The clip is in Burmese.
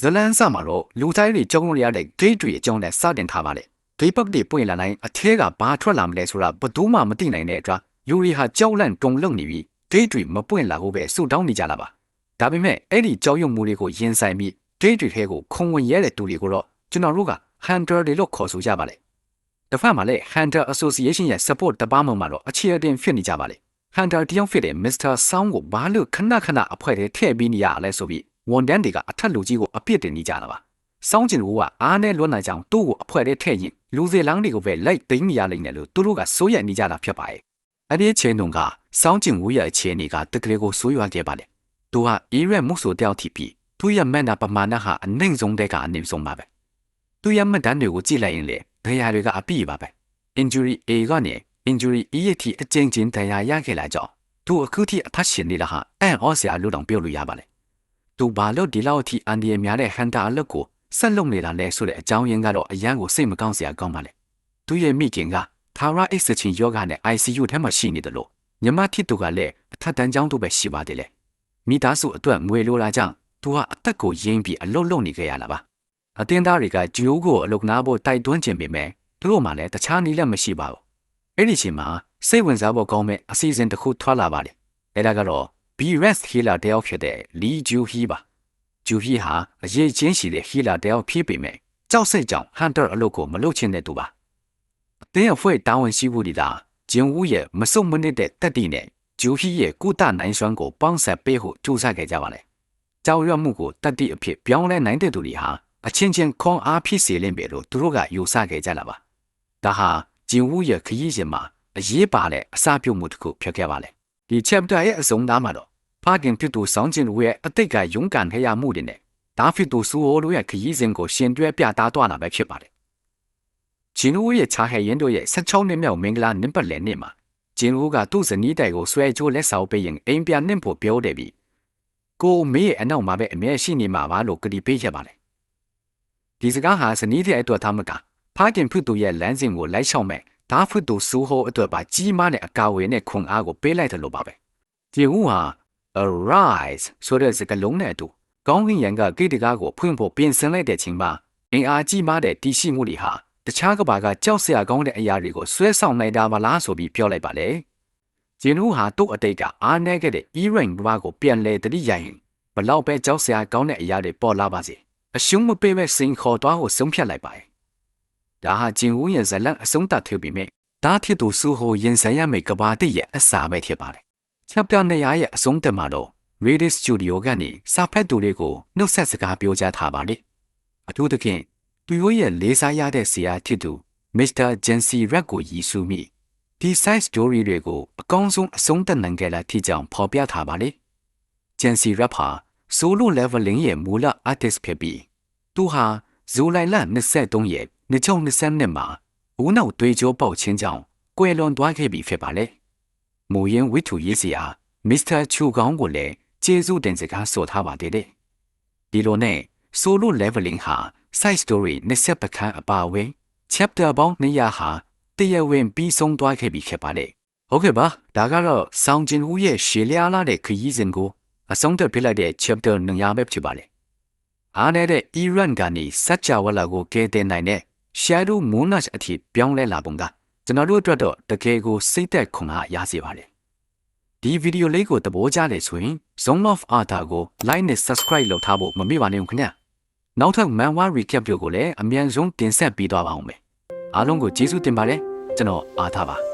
ဇလန်းစမှာတော့လူတိုင်းတွေကြောင်းလို့ရတဲ့ gate တွေအကြောင်းနဲ့စတင်ထားပါလေဒီဘက်တွေပွင့်လာနိုင်အထဲကဘာထွက်လာမလဲဆိုတာဘယ်သူမှမသိနိုင်တဲ့အတွက်ယူရီဟာကြောက်လန့်တုန်လှုပ်နေပြီး gate တွေမပွင့်လာဖို့ပဲဆူတောင်းနေကြတာပါဒါပေမဲ့အဲ့ဒီကြောက်ရွံ့မှုတွေကိုရင်ဆိုင်ပြီး gate တွေထဲကိုခုံဝင်ရဲတဲ့သူတွေကိုတော့ကျွန်တော်တို့က hunter တွေလို့ခေါ်ဆိုကြပါလေတစ်ဖက်မှာလည်း hunter association ရဲ့ support တပါးမှမှာတော့အခြေအတင်ဖြစ်နေကြပါလေ hunter တယောက်ဖြစ်တဲ့ Mr. Sound ကိုဘာလို့ခဏအဖွဲ့ထဲထည့်ပြီးနေရလဲဆိုပြီးဝန်တန်းတွေကအထက်လူကြီးကိုအပြစ်တင်နေကြတာပါ။စောင်းကျင်တို့ကအားနဲ့လွတ်နိုင်ကြောင်းသူ့ကိုအဖွဲထဲထည့်ရင်လူစီလောင်းတွေကိုပဲလိုက်သိမ်းနေရလိမ့်မယ်လို့သူတို့ကစိုးရိမ်နေကြတာဖြစ်ပါတယ်။အဲ့ဒီအချိန်တုန်းကစောင်းကျင်ရဲ့အခြေအနေကတကယ်ကိုဆိုးရွားခဲ့ပါလေ။သူဟာအေးရက်မှုဆိုတယောက်ထိပြီးသူရဲ့မျက်နှာပမာဏဟာအနှိမ့်ဆုံးတဲ့ကအနှိမ့်ဆုံးပါပဲ။သူရဲ့မှတ်တမ်းတွေကိုကြည့်လိုက်ရင်လေဒဏ်ရာတွေကအပြည့်ပါပဲ။ Injury A ကနေ Injury E ရဲ့ထိအကျဉ်းချင်းဒဏ်ရာရခဲ့လာကြောင်းသူအခုထိအထက်ရှင်နေတာဟာအန်အော်ဆရာလို့တောင်ပြောလို့ရပါလေ။သူဘာလို့ဒီလောက်အထိအန်ဒီရများတဲ့ဟန်တာအလုပ်ကိုဆက်လုပ်နေတာလဲဆိုတဲ့အကြောင်းရင်းကတော့အရန်ကိုစိတ်မကောင်းစရာကောင်းပါလေသူရဲ့မိခင်ကသာရအိတ်စချင်းယောဂနဲ့ ICU ထဲမှာရှိနေတယ်လို့ညီမထစ်သူကလည်းအထက်တန်းကျောင်းတို့ပဲရှိပါတယ်လေမိသားစုအတွက်ငွေလိုလာကြောင်းသူကအသက်ကိုရင်းပြီးအလုပ်လုပ်နေကြရတာပါအတင်းသားတွေကဂျိုးကိုအလုပ်နာဖို့တိုက်တွန်းခြင်းပေမဲ့သူတို့မှလည်းတခြားနည်းလည်းမရှိပါဘူးအဲ့ဒီချိန်မှာစိတ်ဝင်စားဖို့ကောင်းမဲ့အစီအစဉ်တစ်ခုထွက်လာပါတယ်အဲ့ဒါကတော့ BRS Healer တယောက်ဖြစ်တဲ့ Lee Joo-hee ပါဂျူဟီဟာအရေးချင်းရှိတဲ့ဟီလာတယောက်ဖြစ်ပေမဲ့ကြောက်စိတ်ကြောင့်ဟန်တာအလုပ်ကိုမလုပ်ချင်တဲ့သူပါအသင်းအဖွဲ့တာဝန်ရှိဖို့ဒီလားဂျင်ဝူရဲ့မစုံမနစ်တဲ့တက်တီနဲ့ဂျူဟီရဲ့ကုသနိုင်စွမ်းကိုပေါင်းစပ်ပေးဖို့ကြိုးစားခဲ့ကြပါလေကြောက်ရွံ့မှုကိုတက်တီအဖြစ်ပြောင်းလဲနိုင်တဲ့သူတွေဟာအချင်းချင်းခွန်အားဖြစ်စေလိမ့်မယ်လို့သူတို့ကယူဆခဲ့ကြတာပါဒါဟာဂျင်ဝူရဲ့ခရီးစဉ်မှာအရေးပါတဲ့အစပြုမှုတစ်ခုဖြစ်ခဲ့ပါလေဒီ chapter ရဲ့အဆုံးသားမှာတော့ဖခင်ဖြစ်သူဆောင်ကျင်ရဲ့အတိတ်က勇敢ခဲ့ရမှုတွေနဲ့ဒါဖြစ်သူစူဟိုတို့ရဲ့ခရီးစဉ်ကိုရှင်တွဲပြသသွားတာပဲဖြစ်ပါတယ်။ဂျင်နိုရဲ့ချာဟဲရင်တို့ရဲ့16နှစ်မြောက်မင်္ဂလာနင်းပတ်လည်နေ့မှာဂျင်နိုကသူ့ဇနီးတိုက်ကိုဆွဲကြိုးလက်ဆောင်ပေးရင်အိမ်ပြန်နှင့်ဖို့ပြောတယ်ပြီးကိုမေးရဲ့အနောက်မှာပဲအမြဲရှိနေမှာပါလို့ကတိပေးခဲ့ပါတယ်။ဒီစကားဟာဇနီးတဲ့အတွက်သားမကဖခင်ဖြစ်သူရဲ့လမ်းစဉ်ကိုလိုက်ရှောက်မဲ့ဒါဖြစ်သူစူဟိုအတွက်ပါကြီးမားတဲ့အကာအကွယ်နဲ့ခွန်အားကိုပေးလိုက်တယ်လို့ပါပဲ။ဂျင်နိုဟာArise ဆိုတဲ့စကားလုံးနဲ့အတူကောင်းကင်ယံကကိတ္တကားကိုဖွင့်ဖို့ပြင်ဆင်လိုက်တဲ့ချိန်မှာအင်အားကြီးမားတဲ့တည်ရှိမှုတွေဟာတခြားကဘာကကြောက်စရာကောင်းတဲ့အရာတွေကိုဆွဲဆောင်နိုင်တာမလားဆိုပြီးပြောလိုက်ပါလေဂျင်နူဟာသူ့အတိတ်ကအားနည်းခဲ့တဲ့ E-Ring ဘဝကိုပြန်လဲတတိယရင်ဘလောက်ပဲကြောက်စရာကောင်းတဲ့အရာတွေပေါ်လာပါစေအရှုံးမပေးမဲ့စိန်ခေါ်သွားကိုဆုံးဖြတ်လိုက်ပါတယ်ဒါဟာဂျင်ဝူရဲ့ဇလန်အဆုံးသတ်ဖြစ်ပြီးမြဲဒါဖြစ်သူစုဟိုရင်ဆိုင်ရမယ့်ကဘာတိရဲ့အစာပဲဖြစ်ပါတယ်chapter 200ရဲ့အဆုံးသတ်မှာတော့ Reading Studio ကနေစာဖတ်သူတွေကိုနှုတ်ဆက်စကားပြောကြားထားပါလေ။အထူးသဖြင့်သူတို့ရဲ့လေးစားရတဲ့ဆရာဖြစ်သူ Mr. Jancy Rat ကိုရည်စူးမိဒီ side story တွေကိုအကောင်းဆုံးအဆုံးသတ်နိုင်ကြတာဖြစ်ကြောင်းဖော်ပြထားပါလေ။ Jancy Rat ဟာ solo leveling ရဲ့မူလ artist ဖြစ်ပြီးသူဟာဇူလိုင်လ23ရက်2022မှာဦးနောက်သွေးကြောပေါက်ခြင်းကြောင့်ကွယ်လွန်သွားခဲ့ပြီဖြစ်ပါလေ။မူရင်းဝိထုရေးစရာမစ္စတာချူကောင်းကိုလည်းကျေးဇူးတင်စကားဆိုထားပါသေးတယ်။ဒီလိုနဲ့ solo leveling ဟာ side story 20ပခန်းအပါအဝင် chapter ပေါင်း200ဟာတရားဝင်ပြီးဆုံးသွားခဲ့ပြီဖြစ်ပါတယ်။ဟုတ်ကဲ့ပါဒါကတော့ဆောင်းကျင်ဦးရဲ့ရှေလျားလာတဲ့ခရီးစဉ်ကိုအဆုံးသတ်ပြလိုက်တဲ့ chapter 200ပဲဖြစ်ပါတယ်။အားနေတဲ့ Iran ကနေစัจ java လာကိုကဲတင်နိုင်တဲ့ Shadow Moonage အထိပြောင်းလဲလာပုံကကျွန်တော်တို့အတွက်တော့တကယ်ကိုစိတ်သက်ခွန်အားရစေပါတယ်ဒီဗီဒီယိုလေးကိုသဘောကျတယ်ဆိုရင် Zone of Art ကို like နဲ့ subscribe လုပ်ထားဖို့မမေ့ပါနဲ့ခင်ဗျနောက်ထပ် manhwa recap တွေကိုလည်းအမြန်ဆုံးတင်ဆက်ပေးသွားပါအောင်မယ်အားလုံးကိုကျေးဇူးတင်ပါတယ်ကျွန်တော်အားထားပါ